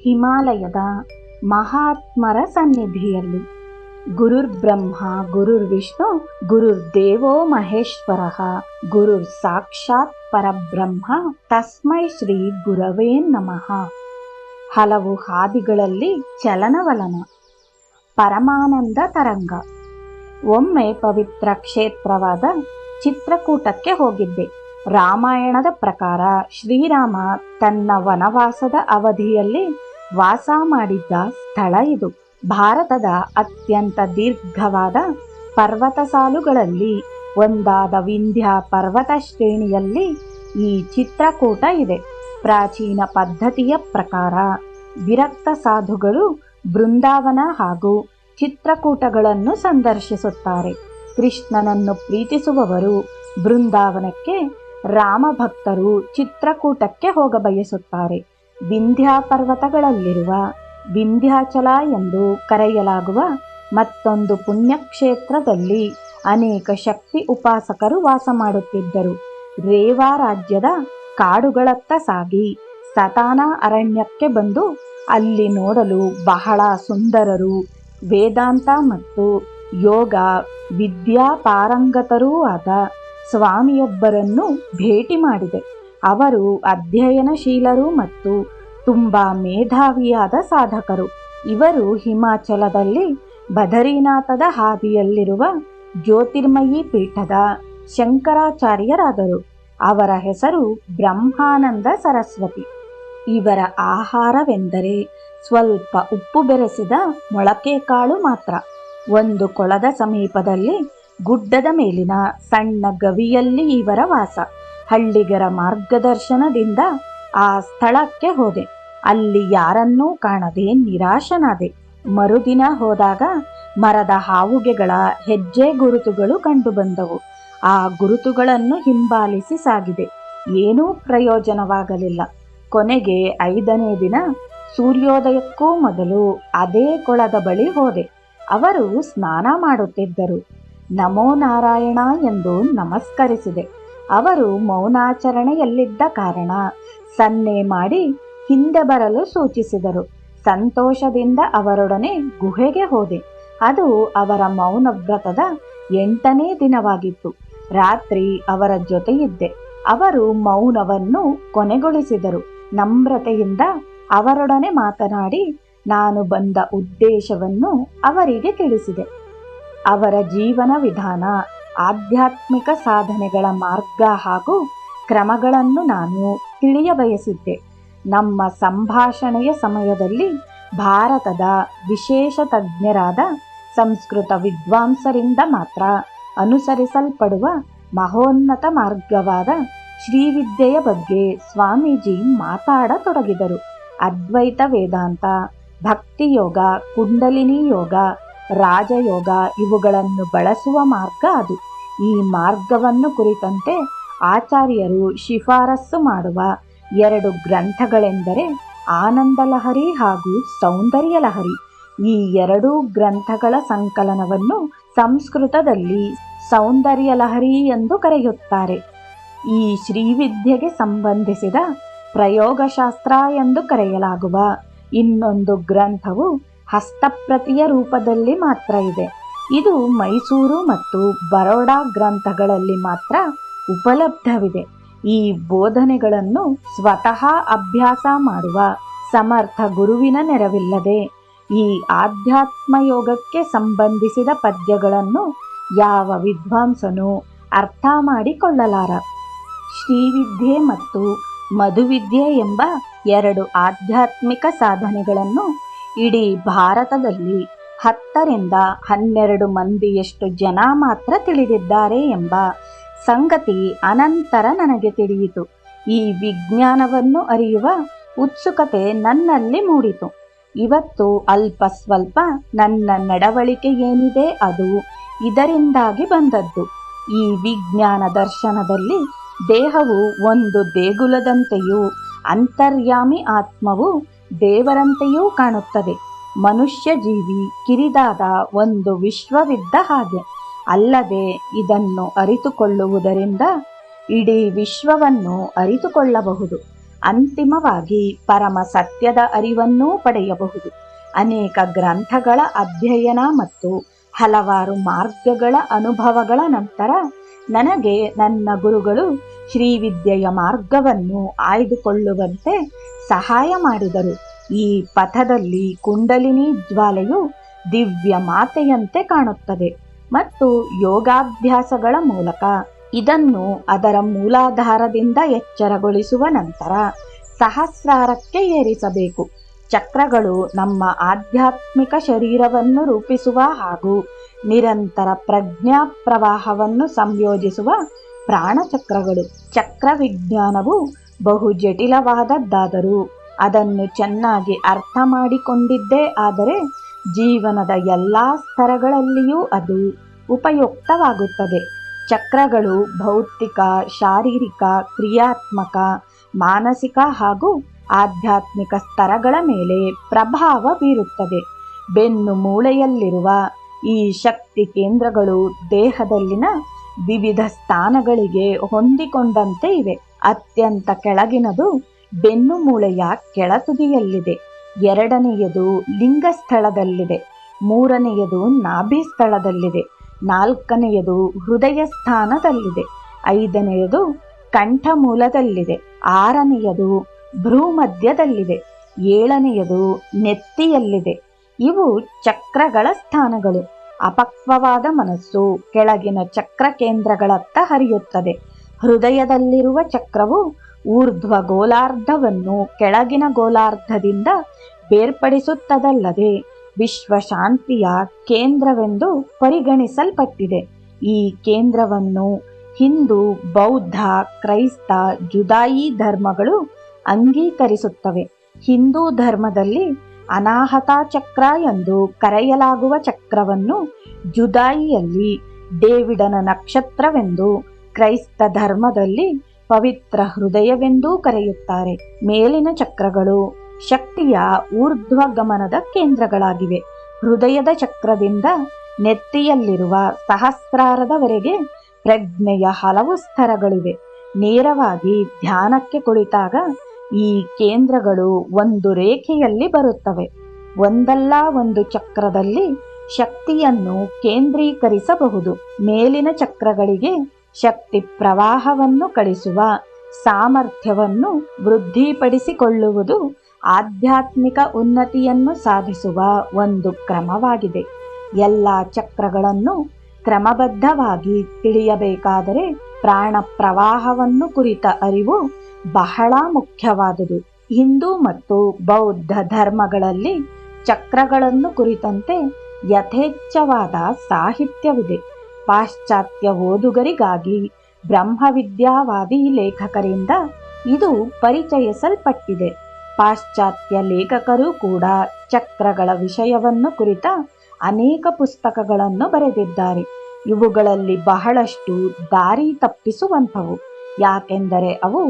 ಹಿಮಾಲಯದ ಮಹಾತ್ಮರ ಸನ್ನಿಧಿಯಲ್ಲಿ ಗುರುರ್ ಬ್ರಹ್ಮ ಗುರುರ್ ವಿಷ್ಣು ಗುರುರ್ ದೇವೋ ಮಹೇಶ್ವರಃ ಗುರುರ್ ಸಾಕ್ಷಾತ್ ಪರಬ್ರಹ್ಮ ತಸ್ಮೈ ಶ್ರೀ ಗುರವೇ ನಮಃ. ಹಲವು ಹಾದಿಗಳಲ್ಲಿ ಚಲನವಲನ. ಪರಮಾನಂದ ತರಂಗ. ಒಮ್ಮೆ ಪವಿತ್ರ ಕ್ಷೇತ್ರವಾದ ಚಿತ್ರಕೂಟಕ್ಕೆ ಹೋಗಿದ್ದೆ. ರಾಮಾಯಣದ ಪ್ರಕಾರ ಶ್ರೀರಾಮ ತನ್ನ ವನವಾಸದ ಅವಧಿಯಲ್ಲಿ ವಾಸ ಮಾಡಿದ್ದ ಸ್ಥಳ ಇದು. ಭಾರತದ ಅತ್ಯಂತ ದೀರ್ಘವಾದ ಪರ್ವತ ಸಾಲುಗಳಲ್ಲಿ ಒಂದಾದ ವಿಂಧ್ಯ ಪರ್ವತ ಶ್ರೇಣಿಯಲ್ಲಿ ಈ ಚಿತ್ರಕೂಟ ಇದೆ. ಪ್ರಾಚೀನ ಪದ್ಧತಿಯ ಪ್ರಕಾರ ವಿರಕ್ತ ಸಾಧುಗಳು ಬೃಂದಾವನ ಹಾಗೂ ಚಿತ್ರಕೂಟಗಳನ್ನು ಸಂದರ್ಶಿಸುತ್ತಾರೆ. ಕೃಷ್ಣನನ್ನು ಪ್ರೀತಿಸುವವರು ಬೃಂದಾವನಕ್ಕೆ, ರಾಮ ಭಕ್ತರು ಚಿತ್ರಕೂಟಕ್ಕೆ ಹೋಗಬಯಸುತ್ತಾರೆ. ವಿಂಧ್ಯ ಪರ್ವತಗಳಲ್ಲಿರುವ ವಿಂಧ್ಯಾಚಲ ಎಂದು ಕರೆಯಲಾಗುವ ಮತ್ತೊಂದು ಪುಣ್ಯಕ್ಷೇತ್ರದಲ್ಲಿ ಅನೇಕ ಶಕ್ತಿ ಉಪಾಸಕರು ವಾಸ ಮಾಡುತ್ತಿದ್ದರು. ರೇವಾ ರಾಜ್ಯದ ಕಾಡುಗಳತ್ತ ಸಾಗಿ ಸತಾನ ಅರಣ್ಯಕ್ಕೆ ಬಂದು ಅಲ್ಲಿ ನೋಡಲು ಬಹಳ ಸುಂದರರು, ವೇದಾಂತ ಮತ್ತು ಯೋಗ ವಿದ್ಯಾ ಪಾರಂಗತರೂ ಆದ ಸ್ವಾಮಿಯೊಬ್ಬರನ್ನು ಭೇಟಿ ಮಾಡಿದೆ. ಅವರು ಅಧ್ಯಯನಶೀಲರು ಮತ್ತು ತುಂಬ ಮೇಧಾವಿಯಾದ ಸಾಧಕರು. ಇವರು ಹಿಮಾಚಲದಲ್ಲಿ ಬದರಿನಾಥದ ಹಾದಿಯಲ್ಲಿರುವ ಜ್ಯೋತಿರ್ಮಯಿ ಪೀಠದ ಶಂಕರಾಚಾರ್ಯರಾದರು. ಅವರ ಹೆಸರು ಬ್ರಹ್ಮಾನಂದ ಸರಸ್ವತಿ. ಇವರ ಆಹಾರವೆಂದರೆ ಸ್ವಲ್ಪ ಉಪ್ಪು ಬೆರೆಸಿದ ಮೊಳಕೆ ಕಾಳು ಮಾತ್ರ. ಒಂದು ಕೊಳದ ಸಮೀಪದಲ್ಲಿ ಗುಡ್ಡದ ಮೇಲಿನ ಸಣ್ಣ ಗವಿಯಲ್ಲಿ ಇವರ ವಾಸ. ಹಳ್ಳಿಗರ ಮಾರ್ಗದರ್ಶನದಿಂದ ಆ ಸ್ಥಳಕ್ಕೆ ಹೋದೆ. ಅಲ್ಲಿ ಯಾರನ್ನೂ ಕಾಣದೆ ನಿರಾಶನಾದೆ. ಮರುದಿನ ಹೋದಾಗ ಮರದ ಹಾವುಗೆಗಳ ಹೆಜ್ಜೆ ಗುರುತುಗಳು ಕಂಡುಬಂದವು. ಆ ಗುರುತುಗಳನ್ನು ಹಿಂಬಾಲಿಸಿ ಸಾಗಿದೆ. ಏನೂ ಪ್ರಯೋಜನವಾಗಲಿಲ್ಲ. ಕೊನೆಗೆ 5ನೇ ದಿನ ಸೂರ್ಯೋದಯಕ್ಕೂ ಮೊದಲು ಅದೇ ಕೊಳದ ಬಳಿ ಹೋದೆ. ಅವರು ಸ್ನಾನ ಮಾಡುತ್ತಿದ್ದರು. ನಮೋ ನಾರಾಯಣ ಎಂದು ನಮಸ್ಕರಿಸಿದೆ. ಅವರು ಮೌನಾಚರಣೆಯಲ್ಲಿದ್ದ ಕಾರಣ ಸನ್ನೆ ಮಾಡಿ ಹಿಂದೆ ಬರಲು ಸೂಚಿಸಿದರು. ಸಂತೋಷದಿಂದ ಅವರೊಡನೆ ಗುಹೆಗೆ ಹೋದೆ. ಅದು ಅವರ ಮೌನ ವ್ರತದ 8ನೇ ದಿನವಾಗಿತ್ತು. ರಾತ್ರಿ ಅವರ ಜೊತೆಯಿದ್ದೆ. ಅವರು ಮೌನವನ್ನು ಕೊನೆಗೊಳಿಸಿದರು. ನಮ್ರತೆಯಿಂದ ಅವರೊಡನೆ ಮಾತನಾಡಿ ನಾನು ಬಂದ ಉದ್ದೇಶವನ್ನು ಅವರಿಗೆ ತಿಳಿಸಿದೆ. ಅವರ ಜೀವನ ವಿಧಾನ, ಆಧ್ಯಾತ್ಮಿಕ ಸಾಧನೆಗಳ ಮಾರ್ಗ ಹಾಗೂ ಕ್ರಮಗಳನ್ನು ನಾನು ತಿಳಿಯಬಯಸಿದ್ದೆ. ನಮ್ಮ ಸಂಭಾಷಣೆಯ ಸಮಯದಲ್ಲಿ ಭಾರತದ ವಿಶೇಷ ತಜ್ಞರಾದ ಸಂಸ್ಕೃತ ವಿದ್ವಾಂಸರಿಂದ ಮಾತ್ರ ಅನುಸರಿಸಲ್ಪಡುವ ಮಹೋನ್ನತ ಮಾರ್ಗವಾದ ಶ್ರೀವಿದ್ಯೆಯ ಬಗ್ಗೆ ಸ್ವಾಮೀಜಿ ಮಾತಾಡತೊಡಗಿದರು. ಅದ್ವೈತ ವೇದಾಂತ, ಭಕ್ತಿಯೋಗ, ಕುಂಡಲಿನಿ ಯೋಗ, ರಾಜಯೋಗ ಇವುಗಳನ್ನು ಬಳಸುವ ಮಾರ್ಗ ಅದು. ಈ ಮಾರ್ಗವನ್ನು ಕುರಿತಂತೆ ಆಚಾರ್ಯರು ಶಿಫಾರಸ್ಸು ಮಾಡುವ 2 ಗ್ರಂಥಗಳೆಂದರೆ ಆನಂದ ಲಹರಿ ಹಾಗೂ ಸೌಂದರ್ಯ ಲಹರಿ. ಈ 2 ಗ್ರಂಥಗಳ ಸಂಕಲನವನ್ನು ಸಂಸ್ಕೃತದಲ್ಲಿ ಸೌಂದರ್ಯ ಲಹರಿ ಎಂದು ಕರೆಯುತ್ತಾರೆ. ಈ ಶ್ರೀವಿದ್ಯೆಗೆ ಸಂಬಂಧಿಸಿದ ಪ್ರಯೋಗಶಾಸ್ತ್ರ ಎಂದು ಕರೆಯಲಾಗುವ ಇನ್ನೊಂದು ಗ್ರಂಥವು ಹಸ್ತಪ್ರತಿಯ ರೂಪದಲ್ಲಿ ಮಾತ್ರ ಇದೆ. ಇದು ಮೈಸೂರು ಮತ್ತು ಬರೋಡಾ ಗ್ರಂಥಗಳಲ್ಲಿ ಮಾತ್ರ ಉಪಲಬ್ಧವಿದೆ. ಈ ಬೋಧನೆಗಳನ್ನು ಸ್ವತಃ ಅಭ್ಯಾಸ ಮಾಡುವ ಸಮರ್ಥ ಗುರುವಿನ ನೆರವಿಲ್ಲದೆ ಈ ಆಧ್ಯಾತ್ಮ ಯೋಗಕ್ಕೆ ಸಂಬಂಧಿಸಿದ ಪದ್ಯಗಳನ್ನು ಯಾವ ವಿದ್ವಾಂಸನೂ ಅರ್ಥ ಮಾಡಿಕೊಳ್ಳಲಾರ. ಶ್ರೀವಿದ್ಯೆ ಮತ್ತು ಮಧುವಿದ್ಯೆ ಎಂಬ 2 ಆಧ್ಯಾತ್ಮಿಕ ಸಾಧನೆಗಳನ್ನು ಇಡೀ ಭಾರತದಲ್ಲಿ 10 ರಿಂದ 12 ಮಂದಿಯಷ್ಟು ಜನ ಮಾತ್ರ ತಿಳಿದಿದ್ದಾರೆ ಎಂಬ ಸಂಗತಿ ಅನಂತರ ನನಗೆ ತಿಳಿಯಿತು. ಈ ವಿಜ್ಞಾನವನ್ನು ಅರಿಯುವ ಉತ್ಸುಕತೆ ನನ್ನಲ್ಲಿ ಮೂಡಿತು. ಇವತ್ತು ಅಲ್ಪ ಸ್ವಲ್ಪ ನನ್ನ ನಡವಳಿಕೆ ಏನಿದೆ ಅದು ಇದರಿಂದಾಗಿ ಬಂದದ್ದು. ಈ ವಿಜ್ಞಾನ ದರ್ಶನದಲ್ಲಿ ದೇಹವು ಒಂದು ದೇಗುಲದಂತೆಯೂ ಅಂತರ್ಯಾಮಿ ಆತ್ಮವು ದೇವರಂತೆಯೂ ಕಾಣುತ್ತದೆ. ಮನುಷ್ಯ ಜೀವಿ ಕಿರಿದಾದ ಒಂದು ವಿಶ್ವವಿದ್ದ ಹಾಗೆ. ಅಲ್ಲದೆ ಇದನ್ನು ಅರಿತುಕೊಳ್ಳುವುದರಿಂದ ಇಡೀ ವಿಶ್ವವನ್ನು ಅರಿತುಕೊಳ್ಳಬಹುದು. ಅಂತಿಮವಾಗಿ ಪರಮ ಸತ್ಯದ ಅರಿವನ್ನೂ ಪಡೆಯಬಹುದು. ಅನೇಕ ಗ್ರಂಥಗಳ ಅಧ್ಯಯನ ಮತ್ತು ಹಲವಾರು ಮಾರ್ಗಗಳ ಅನುಭವಗಳ ನಂತರ ನನಗೆ ನನ್ನ ಗುರುಗಳು ಶ್ರೀವಿದ್ಯೆಯ ಮಾರ್ಗವನ್ನು ಆಯ್ದುಕೊಳ್ಳುವಂತೆ ಸಹಾಯ ಮಾಡಿದರು. ಈ ಪಥದಲ್ಲಿ ಕುಂಡಲಿನಿ ಜ್ವಾಲೆಯು ದಿವ್ಯ ಮಾತೆಯಂತೆ ಕಾಣುತ್ತದೆ ಮತ್ತು ಯೋಗಾಭ್ಯಾಸಗಳ ಮೂಲಕ ಇದನ್ನು ಅದರ ಮೂಲಾಧಾರದಿಂದ ಎಚ್ಚರಗೊಳಿಸುವ ನಂತರ ಸಹಸ್ರಾರಕ್ಕೆ ಏರಿಸಬೇಕು. ಚಕ್ರಗಳು ನಮ್ಮ ಆಧ್ಯಾತ್ಮಿಕ ಶರೀರವನ್ನು ರೂಪಿಸುವ ಹಾಗೂ ನಿರಂತರ ಪ್ರಜ್ಞಾ ಪ್ರವಾಹವನ್ನು ಸಂಯೋಜಿಸುವ ಪ್ರಾಣಚಕ್ರಗಳು. ಚಕ್ರ ವಿಜ್ಞಾನವು ಬಹು ಜಟಿಲವಾದದ್ದಾದರೂ ಅದನ್ನು ಚೆನ್ನಾಗಿ ಅರ್ಥ ಮಾಡಿಕೊಂಡಿದ್ದೇ ಆದರೆ ಜೀವನದ ಎಲ್ಲ ಸ್ತರಗಳಲ್ಲಿಯೂ ಅದು ಉಪಯುಕ್ತವಾಗುತ್ತದೆ. ಚಕ್ರಗಳು ಭೌತಿಕ, ಶಾರೀರಿಕ, ಕ್ರಿಯಾತ್ಮಕ, ಮಾನಸಿಕ ಹಾಗೂ ಆಧ್ಯಾತ್ಮಿಕ ಸ್ತರಗಳ ಮೇಲೆ ಪ್ರಭಾವ ಬೀರುತ್ತದೆ. ಬೆನ್ನು ಮೂಳೆಯಲ್ಲಿರುವ ಈ ಶಕ್ತಿ ಕೇಂದ್ರಗಳು ದೇಹದಲ್ಲಿನ ವಿವಿಧ ಸ್ಥಾನಗಳಿಗೆ ಹೊಂದಿಕೊಂಡಂತೆ ಇವೆ. ಅತ್ಯಂತ ಕೆಳಗಿನದು ಬೆನ್ನು ಮೂಳೆಯ ಕೆಳತುದಿಯಲ್ಲಿದೆ. ಎರಡನೆಯದು ಲಿಂಗ ಸ್ಥಳದಲ್ಲಿದೆ. ಮೂರನೆಯದು ನಾಭಿ ಸ್ಥಳದಲ್ಲಿದೆ. ನಾಲ್ಕನೆಯದು ಹೃದಯ ಸ್ಥಾನದಲ್ಲಿದೆ. ಐದನೆಯದು ಕಂಠಮೂಲದಲ್ಲಿದೆ. ಆರನೆಯದು ಭ್ರೂಮಧ್ಯದಲ್ಲಿದೆ. ಏಳನೆಯದು ನೆತ್ತಿಯಲ್ಲಿದೆ. ಇವು ಚಕ್ರಗಳ ಸ್ಥಾನಗಳು. ಅಪಕ್ವವಾದ ಮನಸ್ಸು ಕೆಳಗಿನ ಚಕ್ರ ಕೇಂದ್ರಗಳತ್ತ ಹರಿಯುತ್ತದೆ. ಹೃದಯದಲ್ಲಿರುವ ಚಕ್ರವು ಊರ್ಧ್ವ ಗೋಲಾರ್ಧವನ್ನು ಕೆಳಗಿನ ಗೋಲಾರ್ಧದಿಂದ ಬೇರ್ಪಡಿಸುತ್ತದಲ್ಲದೆ ವಿಶ್ವಶಾಂತಿಯ ಕೇಂದ್ರವೆಂದು ಪರಿಗಣಿಸಲ್ಪಟ್ಟಿದೆ. ಈ ಕೇಂದ್ರವನ್ನು ಹಿಂದೂ, ಬೌದ್ಧ, ಕ್ರೈಸ್ತ, ಜುದಾಯಿ ಧರ್ಮಗಳು ಅಂಗೀಕರಿಸುತ್ತವೆ. ಹಿಂದೂ ಧರ್ಮದಲ್ಲಿ ಅನಾಹತ ಚಕ್ರ ಎಂದು ಕರೆಯಲಾಗುವ ಚಕ್ರವನ್ನು ಜುದಾಯಿಯಲ್ಲಿ ಡೇವಿಡನ ನಕ್ಷತ್ರವೆಂದು, ಕ್ರೈಸ್ತ ಧರ್ಮದಲ್ಲಿ ಪವಿತ್ರ ಹೃದಯವೆಂದೂ ಕರೆಯುತ್ತಾರೆ. ಮೇಲಿನ ಚಕ್ರಗಳು ಶಕ್ತಿಯ ಊರ್ಧ್ವಗಮನದ ಕೇಂದ್ರಗಳಾಗಿವೆ. ಹೃದಯದ ಚಕ್ರದಿಂದ ನೆತ್ತಿಯಲ್ಲಿರುವ ಸಹಸ್ರಾರದವರೆಗೆ ಪ್ರಜ್ಞೆಯ ಹಲವು ಸ್ತರಗಳಿವೆ. ನೇರವಾಗಿ ಧ್ಯಾನಕ್ಕೆ ಕುಳಿತಾಗ ಈ ಕೇಂದ್ರಗಳು ಒಂದು ರೇಖೆಯಲ್ಲಿ ಬರುತ್ತವೆ. ಒಂದಲ್ಲ ಒಂದು ಚಕ್ರದಲ್ಲಿ ಶಕ್ತಿಯನ್ನು ಕೇಂದ್ರೀಕರಿಸಬಹುದು. ಮೇಲಿನ ಚಕ್ರಗಳಿಗೆ ಶಕ್ತಿ ಪ್ರವಾಹವನ್ನು ಕಳಿಸುವ ಸಾಮರ್ಥ್ಯವನ್ನು ವೃದ್ಧಿಪಡಿಸಿಕೊಳ್ಳುವುದು ಆಧ್ಯಾತ್ಮಿಕ ಉನ್ನತಿಯನ್ನು ಸಾಧಿಸುವ ಒಂದು ಕ್ರಮವಾಗಿದೆ. ಎಲ್ಲ ಚಕ್ರಗಳನ್ನು ಕ್ರಮಬದ್ಧವಾಗಿ ತಿಳಿಯಬೇಕಾದರೆ ಪ್ರಾಣ ಪ್ರವಾಹವನ್ನು ಕುರಿತ ಅರಿವು ಬಹಳ ಮುಖ್ಯವಾದುದು. ಹಿಂದೂ ಮತ್ತು ಬೌದ್ಧ ಧರ್ಮಗಳಲ್ಲಿ ಚಕ್ರಗಳನ್ನು ಕುರಿತಂತೆ ಯಥೇಚ್ಛವಾದ ಸಾಹಿತ್ಯವಿದೆ. ಪಾಶ್ಚಾತ್ಯ ಓದುಗರಿಗಾಗಿ ಬ್ರಹ್ಮವಿದ್ಯಾವಾದಿ ಲೇಖಕರಿಂದ ಇದು ಪರಿಚಯಿಸಲ್ಪಟ್ಟಿದೆ. ಪಾಶ್ಚಾತ್ಯ ಲೇಖಕರು ಕೂಡ ಚಕ್ರಗಳ ವಿಷಯವನ್ನು ಕುರಿತ ಅನೇಕ ಪುಸ್ತಕಗಳನ್ನು ಬರೆದಿದ್ದಾರೆ. ಇವುಗಳಲ್ಲಿ ಬಹಳಷ್ಟು ದಾರಿ ತಪ್ಪಿಸುವಂಥವು, ಯಾಕೆಂದರೆ ಅವು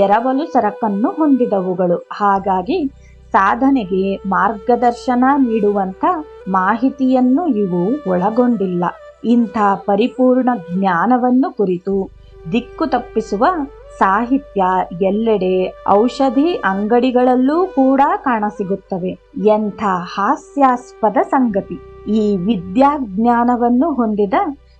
ಎರವಲು ಸರಕನ್ನು ಹೊಂದಿದವುಗಳು. ಹಾಗಾಗಿ ಸಾಧನೆಗೆ ಮಾರ್ಗದರ್ಶನ ನೀಡುವಂಥ ಮಾಹಿತಿಯನ್ನು ಇವು ಒಳಗೊಂಡಿಲ್ಲ. ಇಂಥ ಪರಿಪೂರ್ಣ ಜ್ಞಾನವನ್ನು ಕುರಿತು ದಿಕ್ಕು ತಪ್ಪಿಸುವ ಸಾಹಿತ್ಯ ಎಲ್ಲೆಡೆ ಔಷಧಿ ಅಂಗಡಿಗಳಲ್ಲೂ ಕೂಡ ಕಾಣಸಿಗುತ್ತವೆ. ಎಂಥ ಹಾಸ್ಯಾಸ್ಪದ ಸಂಗತಿ! ಈ ವಿದ್ಯಾಜ್ಞಾನವನ್ನು ಹೊಂದಿದ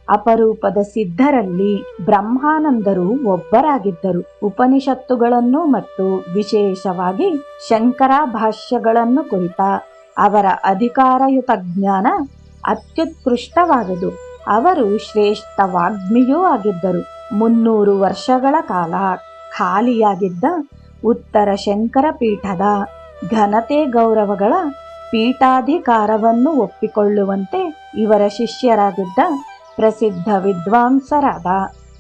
ಅಪರೂಪದ ಸಿದ್ಧರಲ್ಲಿ ಬ್ರಹ್ಮಾನಂದರು ಒಬ್ಬರಾಗಿದ್ದರು. ಉಪನಿಷತ್ತುಗಳನ್ನು ಮತ್ತು ವಿಶೇಷವಾಗಿ ಶಂಕರ ಭಾಷ್ಯಗಳನ್ನು ಕುರಿತ ಅವರ ಅಧಿಕಾರಯುತ ಜ್ಞಾನ ಅತ್ಯುತ್ಕೃಷ್ಟವಾದುದು. ಅವರು ಶ್ರೇಷ್ಠ ವಾಗ್ಮಿಯೂ ಆಗಿದ್ದರು. 300 ವರ್ಷಗಳ ಕಾಲ ಖಾಲಿಯಾಗಿದ್ದ ಉತ್ತರ ಶಂಕರ ಪೀಠದ ಘನತೆ ಗೌರವಗಳ ಪೀಠಾಧಿಕಾರವನ್ನು ಒಪ್ಪಿಕೊಳ್ಳುವಂತೆ ಇವರ ಶಿಷ್ಯರಾಗಿದ್ದ ಪ್ರಸಿದ್ಧ ವಿದ್ವಾಂಸರಾದ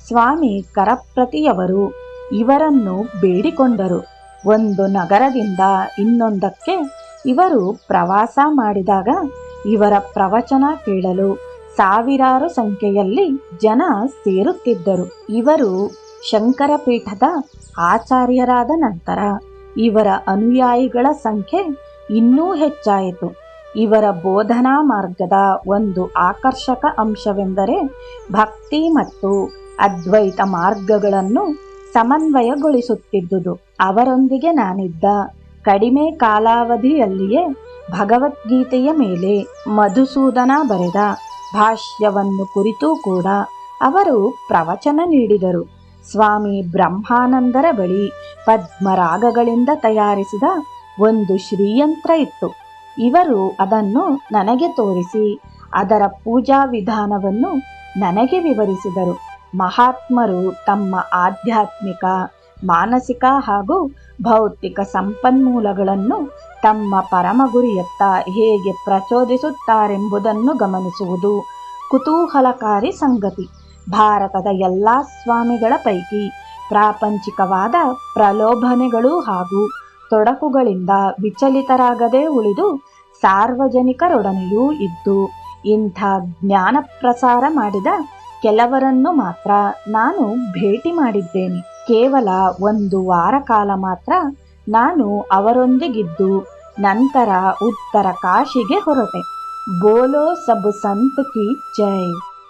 ಸ್ವಾಮಿ ಕರಪ್ರತಿಯವರು ಇವರನ್ನು ಬೇಡಿಕೊಂಡರು. ಒಂದು ನಗರದಿಂದ ಇನ್ನೊಂದಕ್ಕೆ ಇವರು ಪ್ರವಾಸ ಮಾಡಿದಾಗ ಇವರ ಪ್ರವಚನ ಕೇಳಲು ಸಾವಿರಾರು ಸಂಖ್ಯೆಯಲ್ಲಿ ಜನ ಸೇರುತ್ತಿದ್ದರು. ಇವರು ಶಂಕರ ಪೀಠದ ಆಚಾರ್ಯರಾದ ನಂತರ ಇವರ ಅನುಯಾಯಿಗಳ ಸಂಖ್ಯೆ ಇನ್ನೂ ಹೆಚ್ಚಾಯಿತು. ಇವರ ಬೋಧನಾ ಮಾರ್ಗದ ಒಂದು ಆಕರ್ಷಕ ಅಂಶವೆಂದರೆ ಭಕ್ತಿ ಮತ್ತು ಅದ್ವೈತ ಮಾರ್ಗಗಳನ್ನು ಸಮನ್ವಯಗೊಳಿಸುತ್ತಿದ್ದುದು. ಅವರೊಂದಿಗೆ ನಾನಿದ್ದ ಕಡಿಮೆ ಕಾಲಾವಧಿಯಲ್ಲಿಯೇ ಭಗವದ್ಗೀತೆಯ ಮೇಲೆ ಮಧುಸೂದನ ಬರೆದ ಭಾಷ್ಯವನ್ನು ಕುರಿತೂ ಕೂಡ ಅವರು ಪ್ರವಚನ ನೀಡಿದರು. ಸ್ವಾಮಿ ಬ್ರಹ್ಮಾನಂದರ ಬಳಿ ಪದ್ಮರಾಗಗಳಿಂದ ತಯಾರಿಸಿದ ಒಂದು ಶ್ರೀಯಂತ್ರ ಇತ್ತು. ಇವರು ಅದನ್ನು ನನಗೆ ತೋರಿಸಿ ಅದರ ಪೂಜಾ ವಿಧಾನವನ್ನು ನನಗೆ ವಿವರಿಸಿದರು. ಮಹಾತ್ಮರು ತಮ್ಮ ಆಧ್ಯಾತ್ಮಿಕ, ಮಾನಸಿಕ ಹಾಗೂ ಭೌತಿಕ ಸಂಪನ್ಮೂಲಗಳನ್ನು ತಮ್ಮ ಪರಮ ಗುರಿಯತ್ತ ಹೇಗೆ ಪ್ರಚೋದಿಸುತ್ತಾರೆಂಬುದನ್ನು ಗಮನಿಸುವುದು ಕುತೂಹಲಕಾರಿ ಸಂಗತಿ. ಭಾರತದ ಎಲ್ಲ ಸ್ವಾಮಿಗಳ ಪೈಕಿ ಪ್ರಾಪಂಚಿಕವಾದ ಪ್ರಲೋಭನೆಗಳು ಹಾಗೂ ತೊಡಕುಗಳಿಂದ ವಿಚಲಿತರಾಗದೆ ಉಳಿದು ಸಾರ್ವಜನಿಕರೊಡನೆಯೂ ಇದ್ದು ಇಂಥ ಜ್ಞಾನ ಪ್ರಸಾರ ಮಾಡಿದ ಕೆಲವರನ್ನು ಮಾತ್ರ ನಾನು ಭೇಟಿ ಮಾಡಿದ್ದೇನೆ. ಕೇವಲ 1 ವಾರ ಕಾಲ ಮಾತ್ರ ನಾನು ಅವರೊಂದಿಗಿದ್ದು ನಂತರ ಉತ್ತರ ಕಾಶಿಗೆ ಹೊರಟೆ. ಬೋಲೋ ಸಬ್ ಸಂತ್ ಕಿ ಜೈ.